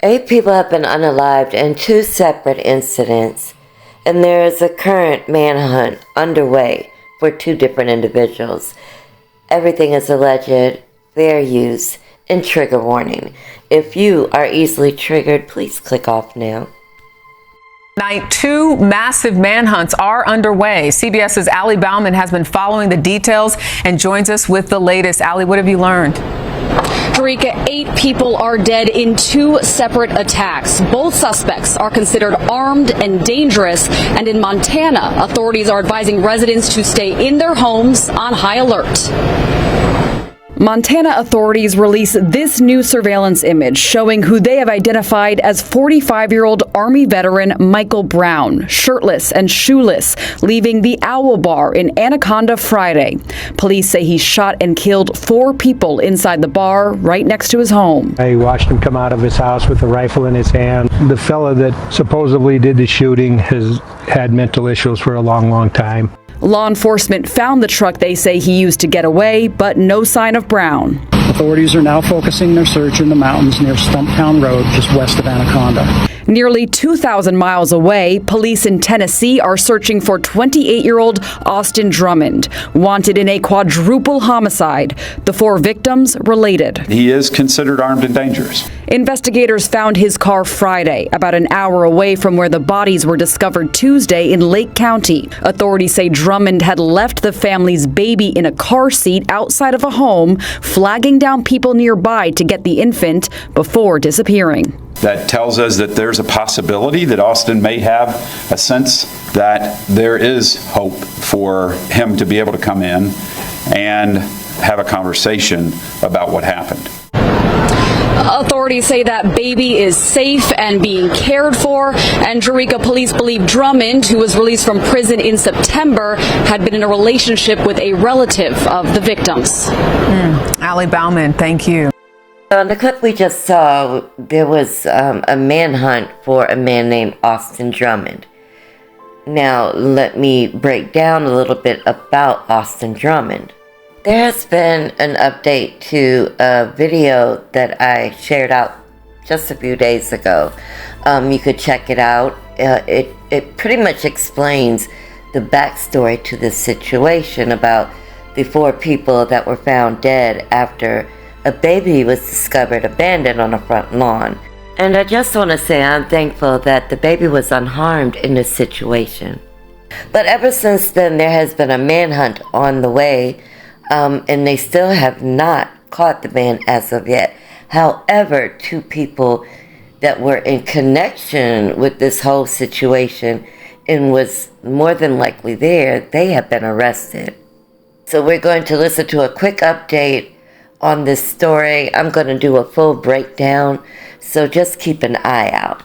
8 people have been unalived in 2 separate incidents, and there is a current manhunt underway for 2 different individuals. Everything is alleged, fair use, and trigger warning. If you are easily triggered, please click off now. Tonight, 2 massive manhunts are underway. CBS's Allie Bauman has been following the details and joins us with the latest. Allie, what have you learned? Tarika, 8 people are dead in 2 separate attacks. Both suspects are considered armed and dangerous. And in Montana, authorities are advising residents to stay in their homes on high alert. Montana authorities release this new surveillance image showing who they have identified as 45-year-old Army veteran Michael Brown, shirtless and shoeless, leaving the Owl Bar in Anaconda Friday. Police say he shot and killed 4 people inside the bar right next to his home. I watched him come out of his house with a rifle in his hand. The fella that supposedly did the shooting has had mental issues for a long time. Law enforcement found the truck they say he used to get away, but no sign of Brown. Authorities are now focusing their search in the mountains near Stumptown Road, just west of Anaconda. Nearly 2,000 miles away, police in Tennessee are searching for 28-year-old Austin Drummond, wanted in a quadruple homicide. The 4 victims related. He is considered armed and dangerous. Investigators found his car Friday, about an hour away from where the bodies were discovered Tuesday in Lake County. Authorities say Drummond had left the family's baby in a car seat outside of a home, flagging down people nearby to get the infant before disappearing. That tells us that there's a possibility that Austin may have a sense that there is hope for him to be able to come in and have a conversation about what happened. Authorities say that baby is safe and being cared for, and Tarika police believe Drummond, who was released from prison in September, had been in a relationship with a relative of the victims. Allie Bauman, thank you. On the clip we just saw, there was a manhunt for a man named Austin Drummond. Now, let me break down a little bit about Austin Drummond. There has been an update to a video that I shared out just a few days ago. You could check it out. It pretty much explains the backstory to this situation about the 4 people that were found dead after a baby was discovered abandoned on a front lawn. And I just want to say I'm thankful that the baby was unharmed in this situation. But ever since then, there has been a manhunt on the way, and they still have not caught the man as of yet. However, 2 people that were in connection with this whole situation and was more than likely there, they have been arrested. So we're going to listen to a quick update on this story. I'm going to do a full breakdown, so just keep an eye out.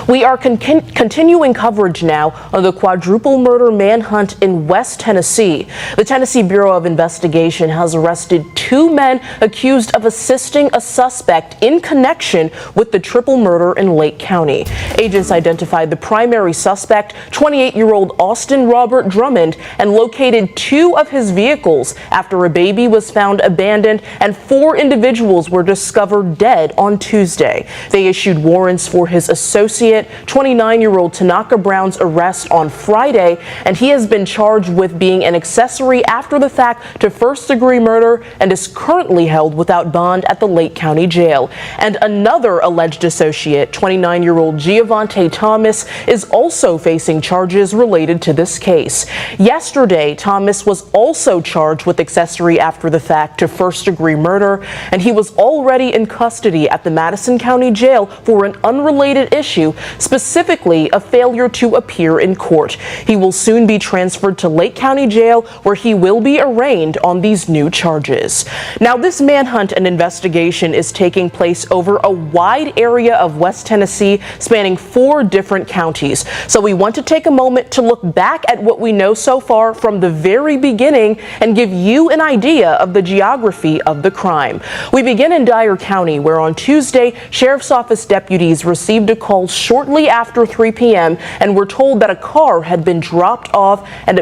We are continuing coverage now on the quadruple murder manhunt in West Tennessee. The Tennessee Bureau of Investigation has arrested 2 men accused of assisting a suspect in connection with the triple murder in Lake County. Agents identified the primary suspect, 28-year-old Austin Robert Drummond, and located 2 of his vehicles after a baby was found abandoned and 4 individuals were discovered dead on Tuesday. They issued warrants for his associate, 29-year-old Tanaka Brown's arrest on Friday, and he has been charged with being an accessory after the fact to first-degree murder and is currently held without bond at the Lake County Jail. And another alleged associate, 29-year-old Giovante Thomas, is also facing charges related to this case. Yesterday, Thomas was also charged with accessory after the fact to first-degree murder, and he was already in custody at the Madison County Jail for an unrelated issue, specifically a failure to appear in court. He will soon be transferred to Lake County Jail, where he will be arraigned on these new charges. Now, this manhunt and investigation is taking place over a wide area of West Tennessee, spanning 4 different counties. So we want to take a moment to look back at what we know so far from the very beginning and give you an idea of the geography of the crime. We begin in Dyer County, where on Tuesday, Sheriff's Office deputies received a call shortly after 3 p.m. and were told that a car had been dropped off and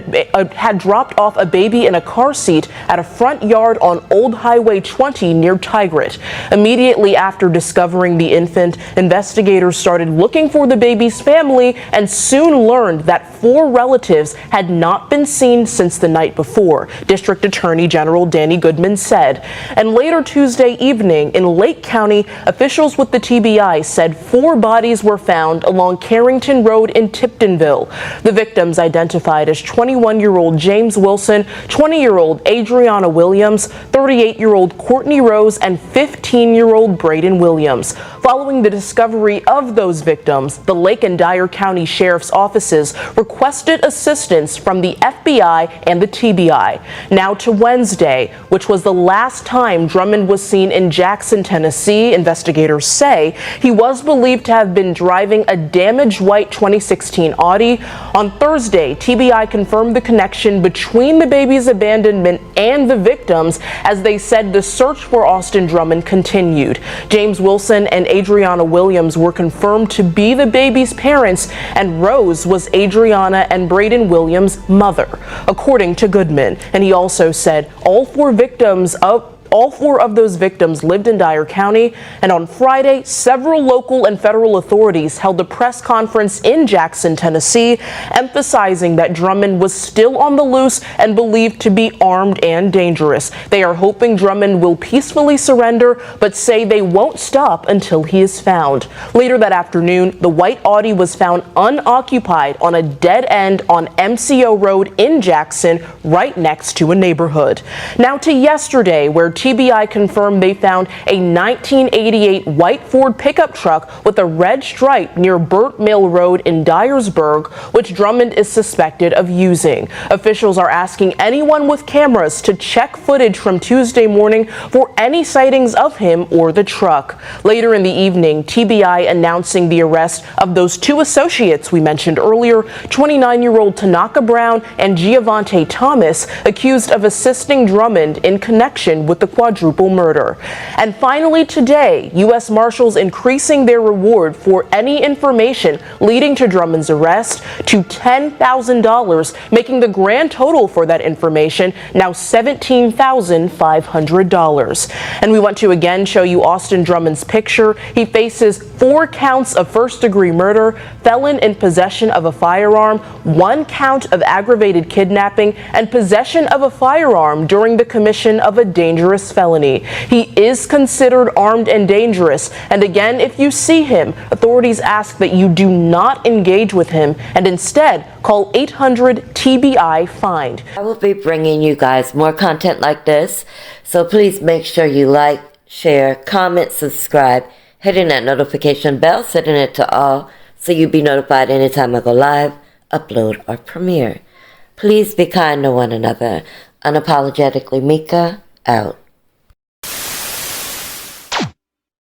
had dropped off a baby in a car seat at a front yard on Old Highway 20 near Tigrit. Immediately after discovering the infant, investigators started looking for the baby's family and soon learned that 4 relatives had not been seen since the night before, District Attorney General Danny Goodman said. And later Tuesday evening in Lake County, officials with the TBI said 4 bodies were found along Carrington Road in Tiptonville. The victims identified as 21-year-old James Wilson, 20-year-old Adriana Williams, 38-year-old Courtney Rose, and 15-year-old Braden Williams. Following the discovery of those victims, the Lake and Dyer County Sheriff's offices requested assistance from the FBI and the TBI. Now to Wednesday, which was the last time Drummond was seen in Jackson, Tennessee, investigators say he was believed to have been driving a damaged white 2016 Audi. On Thursday, TBI confirmed the connection between the baby's abandonment and the victims as they said the search for Austin Drummond continued. James Wilson and Adriana Williams were confirmed to be the baby's parents, and Rose was Adriana and Braden Williams' mother, according to Goodman. And he also said all four of those victims lived in Dyer County, and on Friday, several local and federal authorities held a press conference in Jackson, Tennessee, emphasizing that Drummond was still on the loose and believed to be armed and dangerous. They are hoping Drummond will peacefully surrender, but say they won't stop until he is found. Later that afternoon, the white Audi was found unoccupied on a dead end on MCO Road in Jackson, right next to a neighborhood. Now to yesterday, where TBI confirmed they found a 1988 white Ford pickup truck with a red stripe near Burt Mill Road in Dyersburg, which Drummond is suspected of using. Officials are asking anyone with cameras to check footage from Tuesday morning for any sightings of him or the truck. Later in the evening, TBI announcing the arrest of those 2 associates we mentioned earlier, 29-year-old Tanaka Brown and Giovante Thomas, accused of assisting Drummond in connection with the quadruple murder. And finally today, U.S. Marshals increasing their reward for any information leading to Drummond's arrest to $10,000, making the grand total for that information now $17,500. And we want to again show you Austin Drummond's picture. He faces 4 counts of first-degree murder, felon in possession of a firearm, 1 count of aggravated kidnapping, and possession of a firearm during the commission of a dangerous felony. He is considered armed and dangerous, and again, if you see him, authorities ask that you do not engage with him and instead call 800-TBI-FIND. I will be bringing you guys more content like this, so please make sure you like, share, comment, subscribe, hitting that notification bell, setting it to all, so you'll be notified anytime I go live, upload, or premiere. Please be kind to one another. Unapologetically Mika, out.